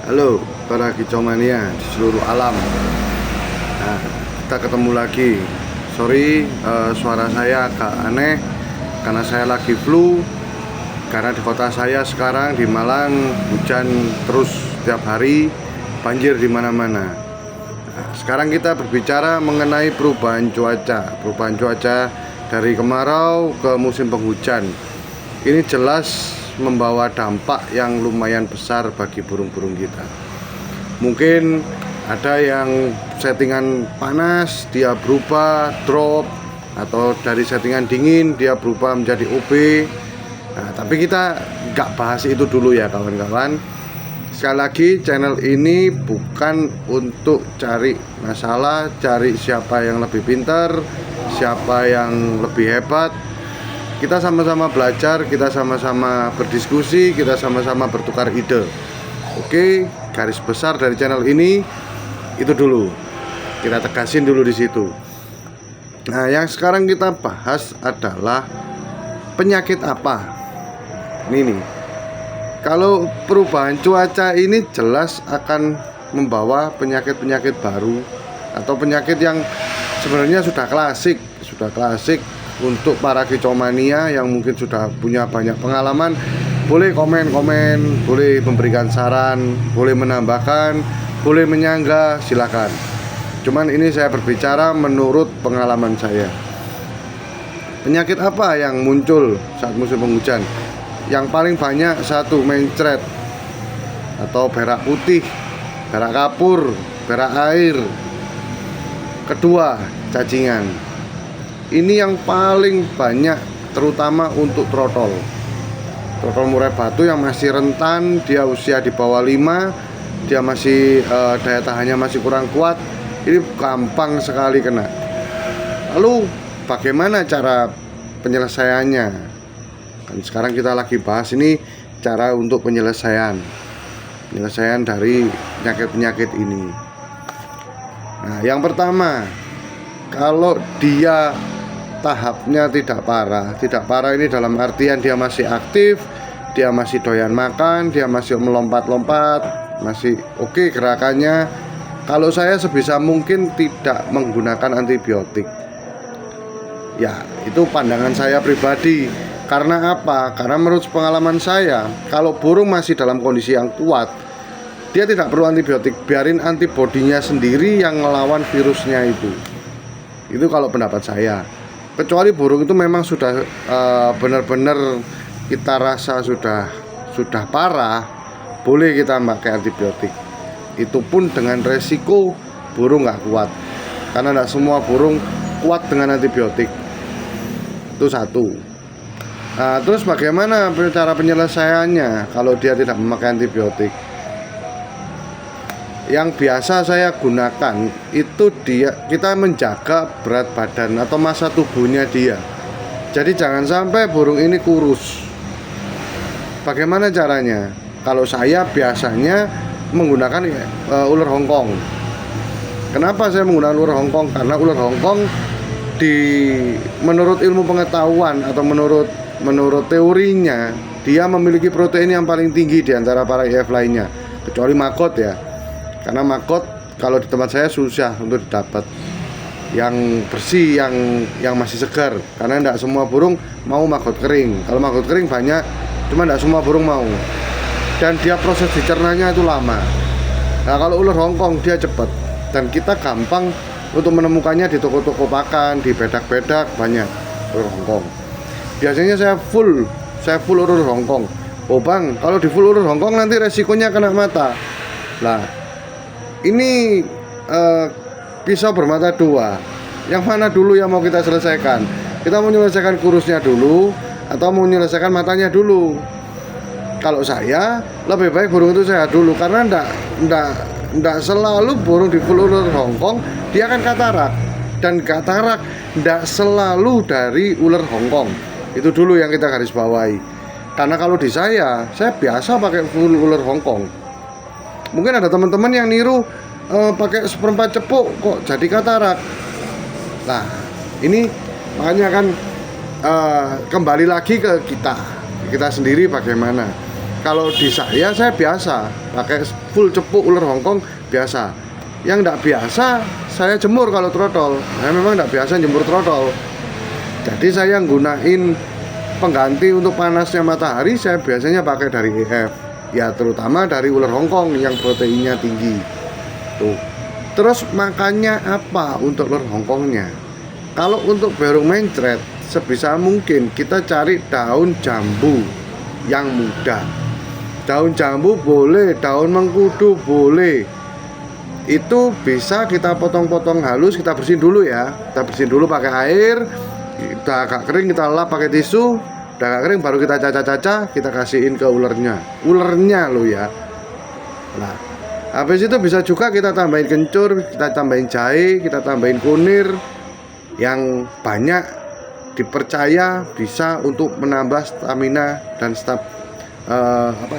Halo para kicomania di seluruh alam. Nah, kita ketemu lagi. Sorry, suara saya agak aneh karena saya lagi flu. Karena di kota saya sekarang di Malang hujan terus setiap hari, banjir di mana-mana. Nah, sekarang kita berbicara mengenai perubahan cuaca dari kemarau ke musim penghujan. Ini jelas membawa dampak yang lumayan besar bagi burung-burung kita. Mungkin ada yang settingan panas dia berubah drop, atau dari settingan dingin dia berubah menjadi OB. Nah, tapi kita nggak bahas itu dulu ya kawan-kawan. Sekali lagi, channel ini bukan untuk cari masalah, cari siapa yang lebih pintar, siapa yang lebih hebat. Kita sama-sama belajar, kita sama-sama berdiskusi, kita sama-sama bertukar ide. Oke, garis besar dari channel ini itu dulu. Kita tegasin dulu di situ. Nah, yang sekarang kita bahas adalah penyakit apa. Ini nih. Kalau perubahan cuaca ini jelas akan membawa penyakit-penyakit baru atau penyakit yang sebenarnya sudah klasik untuk para kicomania yang mungkin sudah punya banyak pengalaman. Boleh komen-komen, boleh memberikan saran, boleh menambahkan, boleh menyanggah, silakan. Cuman ini saya berbicara menurut pengalaman saya. Penyakit apa yang muncul saat musim penghujan? Yang paling banyak satu, mencret atau berak putih, berak kapur, berak air. Kedua, cacingan. Ini yang paling banyak, terutama untuk trotol murai batu yang masih rentan, dia usia di bawah 5, dia masih daya tahannya masih kurang kuat. Ini gampang sekali kena. Lalu bagaimana cara penyelesaiannya? Kan sekarang kita lagi bahas ini cara untuk penyelesaian dari penyakit-penyakit ini. Nah, yang pertama, kalau dia tahapnya tidak parah ini dalam artian dia masih aktif, dia masih doyan makan, dia masih melompat-lompat, masih oke gerakannya. Kalau saya sebisa mungkin tidak menggunakan antibiotik. Ya, itu pandangan saya pribadi. Karena apa? Karena menurut pengalaman saya, kalau burung masih dalam kondisi yang kuat, dia tidak perlu antibiotik. Biarin antibodinya sendiri yang ngelawan virusnya itu. Itu kalau pendapat saya. Kecuali burung itu memang sudah benar-benar kita rasa sudah parah, boleh kita pakai antibiotik. Itu pun dengan resiko burung nggak kuat, karena tidak semua burung kuat dengan antibiotik. Itu satu. Nah, terus bagaimana cara penyelesaiannya kalau dia tidak memakai antibiotik? Yang biasa saya gunakan itu kita menjaga berat badan atau massa tubuhnya dia. Jadi jangan sampai burung ini kurus. Bagaimana caranya? Kalau saya biasanya menggunakan ular Hongkong. Kenapa saya menggunakan ular Hongkong? Karena ular Hongkong menurut ilmu pengetahuan atau menurut teorinya, dia memiliki protein yang paling tinggi di antara para IF lainnya, kecuali maggot ya. Karena maggot kalau di tempat saya susah untuk didapat yang bersih, yang masih segar. Karena tidak semua burung mau maggot kering. Kalau maggot kering banyak, cuma tidak semua burung mau. Dan dia proses dicernanya itu lama. Nah, kalau ular Hongkong dia cepat dan kita gampang untuk menemukannya di toko-toko pakan, di bedak-bedak banyak ular Hongkong. Biasanya saya full ular Hongkong. Oh bang, kalau di full ular Hongkong nanti resikonya kena mata. Lah, ini pisau bermata dua. Yang mana dulu yang mau kita selesaikan? Kita mau menyelesaikan kurusnya dulu atau mau menyelesaikan matanya dulu? Kalau saya lebih baik burung itu sehat dulu, karena ndak selalu burung di full ular Hongkong dia akan katarak, dan katarak ndak selalu dari ular Hongkong. Itu dulu yang kita garis bawahi. Karena kalau di saya biasa pakai full ular Hongkong. Mungkin ada teman-teman yang niru pakai seperempat cepuk kok jadi katarak. Nah, ini makanya kan kembali lagi ke kita sendiri bagaimana. Kalau di saya biasa pakai full cepuk ular Hongkong biasa. Yang tidak biasa saya jemur kalau trotol. Saya memang tidak biasa jemur trotol. Jadi saya gunain pengganti untuk panasnya matahari, saya biasanya pakai dari EF. Ya terutama dari ular Hongkong yang proteinnya tinggi. Tuh. Terus makannya apa untuk ular Hongkongnya? Kalau untuk burung mencret, sebisa mungkin kita cari daun jambu yang muda. Daun jambu boleh, daun mengkudu boleh. Itu bisa kita potong-potong halus, kita bersihin dulu ya. Kita bersihin dulu pakai air. Kita agak kering, kita lap pakai tisu. Udah agak kering baru kita caca-caca, kita kasihin ke ulernya. Ulernya lo ya. Nah, habis itu bisa juga kita tambahin kencur, kita tambahin jahe, kita tambahin kunir yang banyak, dipercaya bisa untuk menambah stamina dan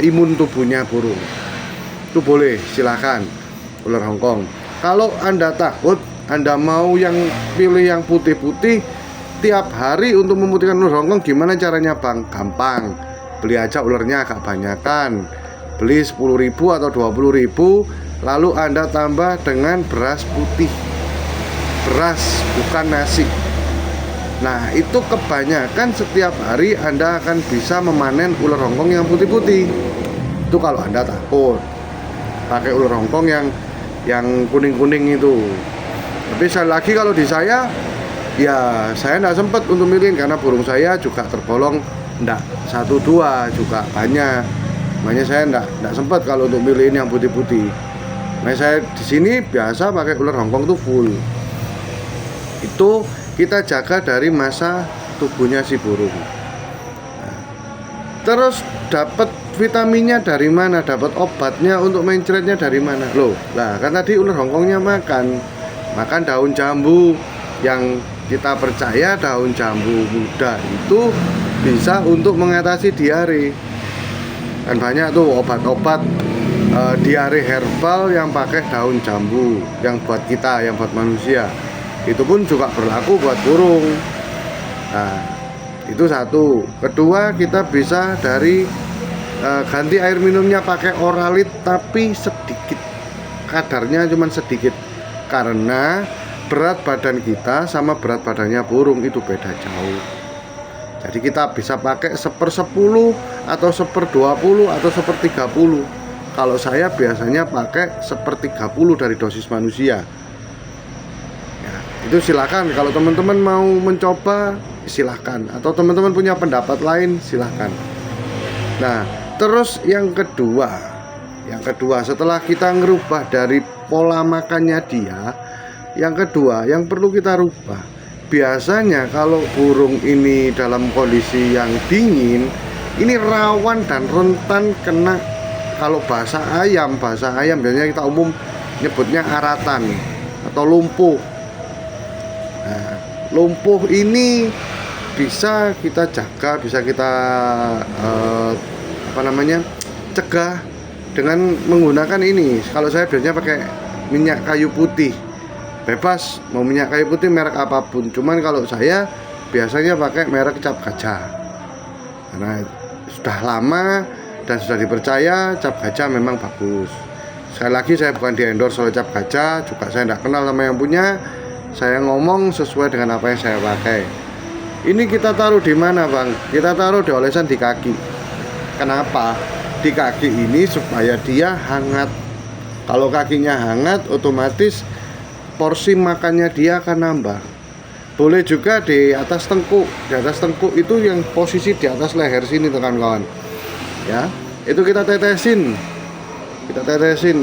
imun tubuhnya burung. Itu boleh, silakan ular Hongkong. Kalau Anda takut, Anda mau yang pilih yang putih-putih tiap hari untuk memutihkan ular Hongkong, gimana caranya Bang? Gampang, beli aja ularnya agak banyakan, beli 10.000 atau 20.000, lalu Anda tambah dengan beras putih, beras bukan nasi. Nah itu kebanyakan setiap hari Anda akan bisa memanen ular Hongkong yang putih-putih. Itu kalau Anda takut pakai ular Hongkong yang kuning-kuning itu. Tapi sekali lagi kalau di saya, ya saya tidak sempat untuk milihin karena burung saya juga tergolong enggak 1-2 juga banyak. Makanya saya enggak sempat kalau untuk milihin yang putih-putih. Nah saya di sini biasa pakai ular Hongkong itu full. Itu kita jaga dari masa tubuhnya si burung. Nah, terus dapat vitaminnya dari mana? Dapat obatnya untuk mencretnya dari mana? Loh, lah kan tadi ular Hongkongnya makan daun jambu yang kita percaya daun jambu muda itu bisa untuk mengatasi diare. Dan banyak tuh obat-obat diare herbal yang pakai daun jambu yang buat kita, yang buat manusia. Itu pun juga berlaku buat burung. Nah, itu satu. Kedua, kita bisa dari ganti air minumnya pakai oralit tapi sedikit. Kadarnya cuma sedikit. Karena berat badan kita sama berat badannya burung itu beda jauh. Jadi kita bisa pakai 1/10 atau 1/20 atau 1/30. Kalau saya biasanya pakai 1/30 dari dosis manusia. Itu silakan, kalau teman-teman mau mencoba silakan, atau teman-teman punya pendapat lain silakan. Nah terus yang kedua setelah kita ngerubah dari pola makannya dia, yang kedua yang perlu kita rubah, biasanya kalau burung ini dalam kondisi yang dingin ini rawan dan rentan kena, kalau bahasa ayam biasanya kita umum nyebutnya aratan atau lumpuh. Nah, lumpuh ini bisa kita jaga, bisa kita cegah dengan menggunakan ini. Kalau saya biasanya pakai minyak kayu putih, bebas mau minyak kayu putih merek apapun. Cuman kalau saya biasanya pakai merek cap gajah, karena sudah lama dan sudah dipercaya cap gajah memang bagus. Sekali lagi saya bukan di endorse oleh cap gajah, juga saya tidak kenal sama yang punya. Saya ngomong sesuai dengan apa yang saya pakai. Ini kita taruh di mana Bang? Kita taruh di olesan di kaki. Kenapa? Di kaki ini supaya dia hangat. Kalau kakinya hangat, otomatis porsi makannya dia akan nambah. Boleh juga di atas tengkuk. Di atas tengkuk itu yang posisi di atas leher sini teman-kawan. Ya, itu kita tetesin.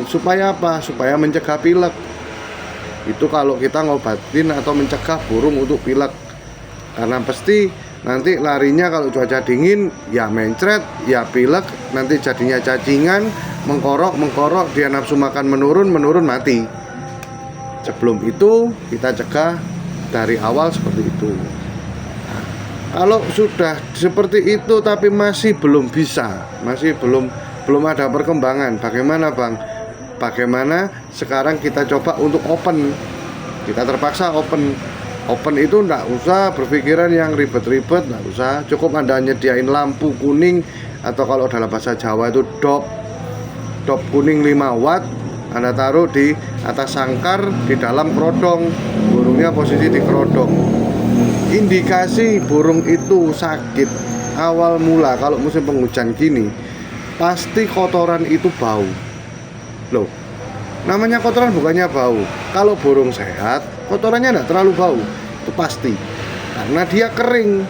Supaya apa? Supaya mencegah pilek. Itu kalau kita ngobatin atau mencegah burung untuk pilek. Karena pasti nanti larinya kalau cuaca dingin ya mencret, ya pilek, nanti jadinya cacingan, mengkorok, dia nafsu makan menurun mati. Sebelum itu kita cegah dari awal seperti itu. Nah, kalau sudah seperti itu tapi masih belum bisa, masih belum ada perkembangan, bagaimana Bang? Bagaimana sekarang kita coba untuk open. Kita terpaksa open. Open itu nggak usah berpikiran yang ribet-ribet, nggak usah. Cukup Anda nyediain lampu kuning, atau kalau dalam bahasa Jawa itu dop kuning 5 watt. Anda taruh di atas sangkar di dalam kerodong, burungnya posisi di kerodong. Indikasi burung itu sakit awal mula kalau musim penghujan gini, pasti kotoran itu bau. Loh, namanya kotoran bukannya bau. Kalau burung sehat, kotorannya tidak terlalu bau, itu pasti. Karena dia kering,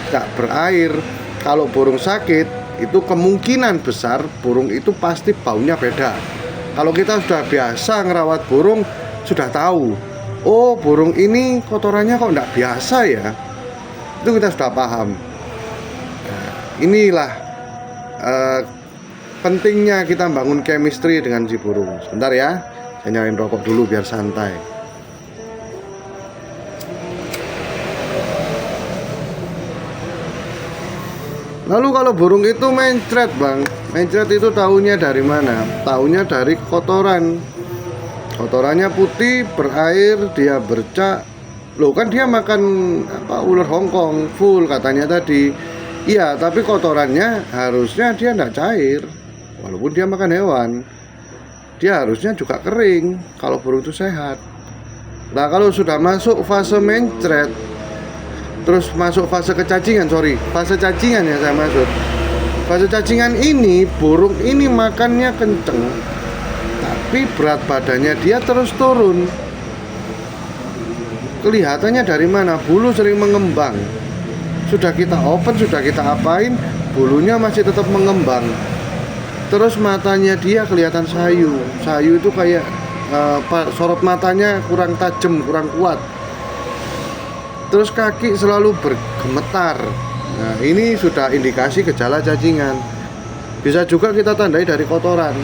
tidak berair. Kalau burung sakit, itu kemungkinan besar burung itu pasti baunya beda. Kalau kita sudah biasa ngerawat burung, sudah tahu, oh burung ini kotorannya kok tidak biasa ya, itu kita sudah paham. Nah, inilah pentingnya kita bangun chemistry dengan si burung. Sebentar ya, saya nyalain rokok dulu biar santai. Lalu kalau burung itu mencret bang, mencret itu taunya dari mana? Taunya dari kotoran. Kotorannya putih, berair, dia bercak. Loh kan dia makan ular Hongkong full katanya tadi. Iya, tapi kotorannya harusnya dia tidak cair. Walaupun dia makan hewan, dia harusnya juga kering kalau burung itu sehat. Nah kalau sudah masuk fase mencret, terus masuk fase kecacingan, fase cacingan ya saya maksud. Fase cacingan ini, burung ini makannya kenceng, tapi berat badannya dia terus turun. Kelihatannya dari mana? Bulu sering mengembang. Sudah kita open, sudah kita apain, bulunya masih tetap mengembang. Terus matanya dia kelihatan sayu. Sayu itu kayak sorot matanya kurang tajam, kurang kuat. Terus kaki selalu bergemetar. Nah ini sudah indikasi gejala cacingan. Bisa juga kita tandai dari kotoran.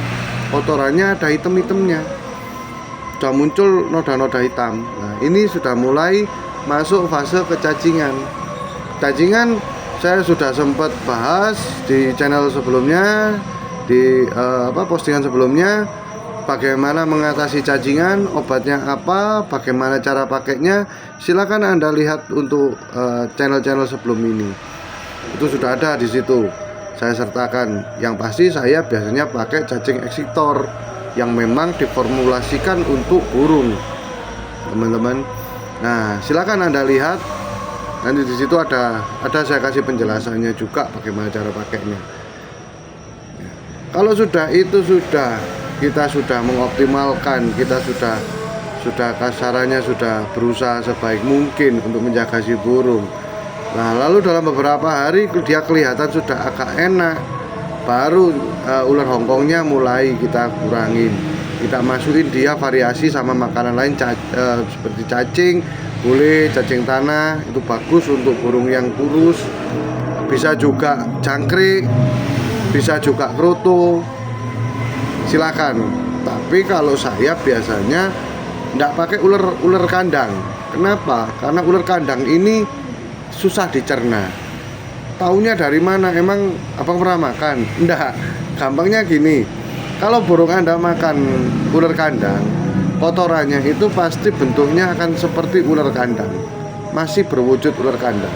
Kotorannya ada hitam-hitamnya, sudah muncul noda-noda hitam. Nah ini sudah mulai masuk fase kecacingan. Cacingan saya sudah sempat bahas di channel sebelumnya, di postingan sebelumnya, bagaimana mengatasi cacingan, obatnya apa, bagaimana cara pakainya. Silakan Anda lihat untuk channel-channel sebelum ini. Itu sudah ada di situ. Saya sertakan. Yang pasti saya biasanya pakai cacing eksitor yang memang diformulasikan untuk burung, teman-teman. Nah, silakan Anda lihat. Nanti di situ ada saya kasih penjelasannya juga bagaimana cara pakainya. Kalau sudah kita sudah mengoptimalkan, kita sudah kasarannya sudah berusaha sebaik mungkin untuk menjaga si burung. Nah, lalu dalam beberapa hari dia kelihatan sudah agak enak, baru ular Hongkongnya mulai kita kurangin. Kita masukin dia variasi sama makanan lain, seperti cacing, boleh cacing tanah, itu bagus untuk burung yang kurus. Bisa juga jangkrik, bisa juga kroto, silakan. Tapi kalau saya biasanya tidak pakai ular kandang. Kenapa? Karena ular kandang ini susah dicerna. Taunya dari mana? Emang abang pernah makan? Enggak. Gampangnya gini, kalau burung Anda makan ular kandang, kotorannya itu pasti bentuknya akan seperti ular kandang, masih berwujud ular kandang.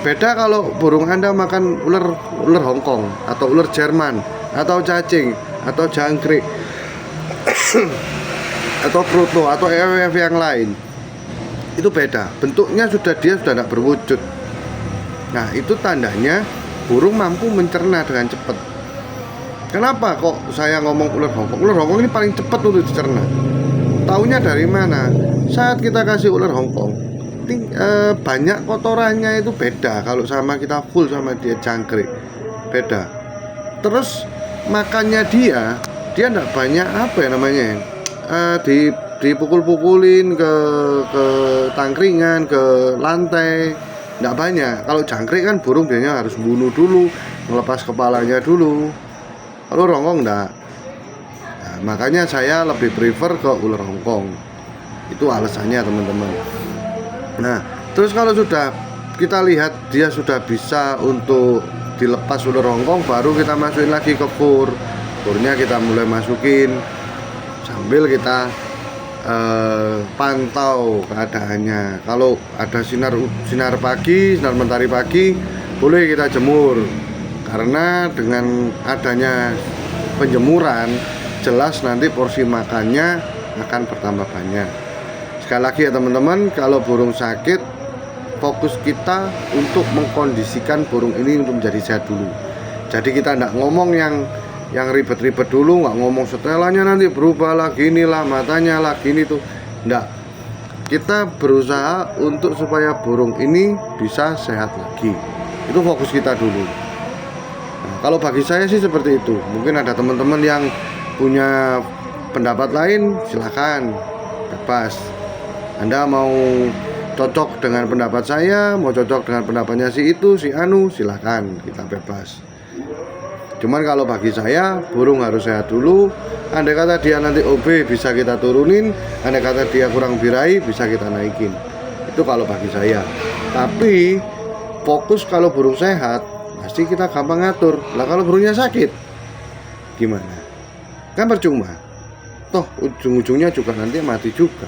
Beda kalau burung Anda makan ular Hongkong atau ular Jerman atau cacing atau jangkrik atau kroto atau EWF yang lain. Itu beda, bentuknya dia sudah tidak berwujud. Nah itu tandanya burung mampu mencerna dengan cepat. Kenapa kok saya ngomong ular Hongkong? Ular Hongkong ini paling cepat untuk dicerna. Taunya dari mana? Saat kita kasih ular Hongkong, banyak kotorannya itu beda. Kalau sama kita full sama dia jangkrik, beda. Terus makannya dia tidak banyak dipukul-pukulin ke tangkringan, ke lantai, tidak banyak. Kalau jangkrik kan burung biasanya harus bunuh dulu, melepas kepalanya dulu. Kalau Hongkong enggak. Nah, makanya saya lebih prefer ke ular Hongkong. Itu alasannya teman-teman. Nah, terus kalau sudah kita lihat dia sudah bisa untuk dilepas ular Hongkong, baru kita masukin lagi ke fur. Furnya kita mulai masukin sambil kita pantau keadaannya. Kalau ada sinar pagi, sinar mentari pagi, boleh kita jemur. Karena dengan adanya penjemuran, jelas nanti porsi makannya akan bertambah banyak. Sekali lagi ya teman-teman, kalau burung sakit, fokus kita untuk mengkondisikan burung ini untuk menjadi sehat dulu. Jadi kita tidak ngomong yang ribet-ribet dulu, nggak ngomong setelannya nanti berubah lagi, inilah matanya lagi, ini tuh enggak. Kita berusaha untuk supaya burung ini bisa sehat lagi. Itu fokus kita dulu. Nah, kalau bagi saya sih seperti itu. Mungkin ada teman-teman yang punya pendapat lain, silakan, bebas. Anda mau cocok dengan pendapat saya, mau cocok dengan pendapatnya si itu, si anu, silakan, kita bebas. Cuman kalau bagi saya, burung harus sehat dulu. Andai kata dia nanti OB bisa kita turunin, andai kata dia kurang birahi bisa kita naikin. Itu kalau bagi saya. Tapi fokus kalau burung sehat, pasti kita gampang ngatur. Lah kalau burungnya sakit, gimana? Kan percuma. Toh ujung-ujungnya juga nanti mati juga.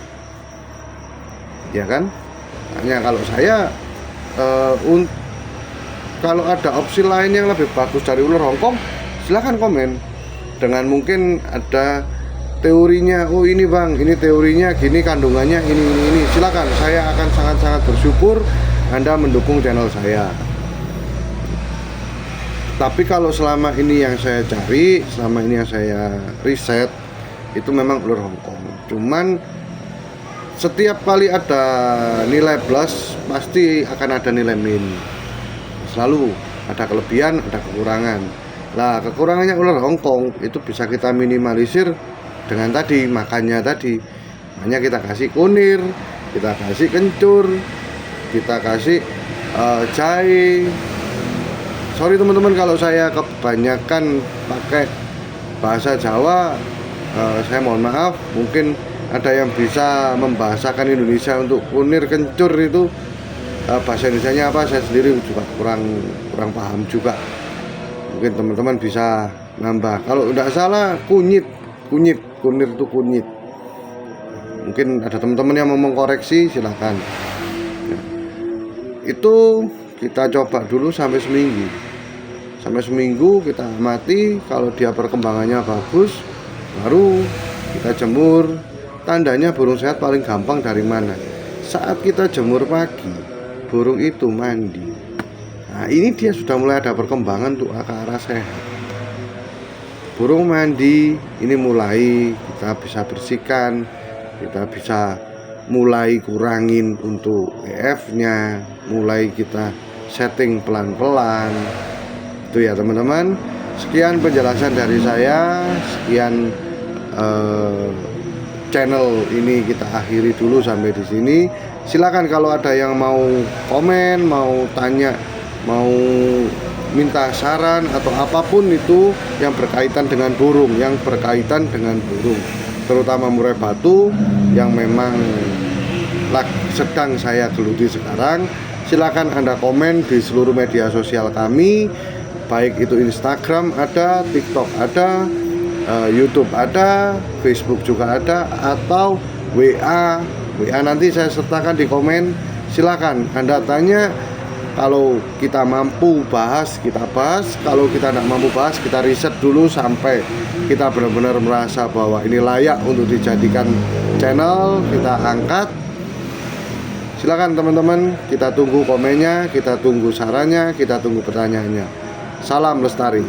Ya kan? Hanya kalau saya kalau ada opsi lain yang lebih bagus dari ular Hongkong, silahkan komen. Dengan mungkin ada teorinya, oh ini bang, ini teorinya gini, kandungannya ini. Silakan, saya akan sangat-sangat bersyukur Anda mendukung channel saya. Tapi kalau selama ini yang saya cari, selama ini yang saya riset, itu memang ular Hongkong. Cuman setiap kali ada nilai plus, pasti akan ada nilai min. Selalu ada kelebihan, ada kekurangan. Lah kekurangannya ular Hongkong itu bisa kita minimalisir dengan tadi makannya tadi. Hanya kita kasih kunir, kita kasih kencur, kita kasih jahe. Sorry teman-teman kalau saya kebanyakan pakai bahasa Jawa, saya mohon maaf. Mungkin ada yang bisa membahasakan Indonesia untuk kunir, kencur itu bahasa Indonesianya apa, saya sendiri juga kurang paham juga. Mungkin teman-teman bisa nambah. Kalau tidak salah kunir itu kunyit. Mungkin ada teman-teman yang mau mengkoreksi, silahkan. Nah, itu kita coba dulu sampai seminggu kita amati. Kalau dia perkembangannya bagus, baru kita jemur. Tandanya burung sehat paling gampang dari mana? Saat kita jemur pagi, burung itu mandi. Nah ini dia sudah mulai ada perkembangan untuk ke arah sehat. Burung mandi, ini mulai kita bisa bersihkan, kita bisa mulai kurangin untuk EF-nya, mulai kita setting pelan-pelan. Itu ya teman-teman. Sekian penjelasan dari saya. Sekian channel ini kita akhiri dulu sampai di sini. Silakan kalau ada yang mau komen, mau tanya, mau minta saran atau apapun itu yang berkaitan dengan burung, terutama murai batu yang memang sedang saya geluti sekarang. Silakan Anda komen di seluruh media sosial kami, baik itu Instagram ada, TikTok ada, YouTube ada, Facebook juga ada, atau WA nanti saya sertakan di komen. Silakan Anda tanya. Kalau kita mampu bahas, kita bahas. Kalau kita tidak mampu bahas, kita riset dulu sampai kita benar-benar merasa bahwa ini layak untuk dijadikan channel, kita angkat. Silakan teman-teman, kita tunggu komennya, kita tunggu sarannya, kita tunggu pertanyaannya. Salam lestari.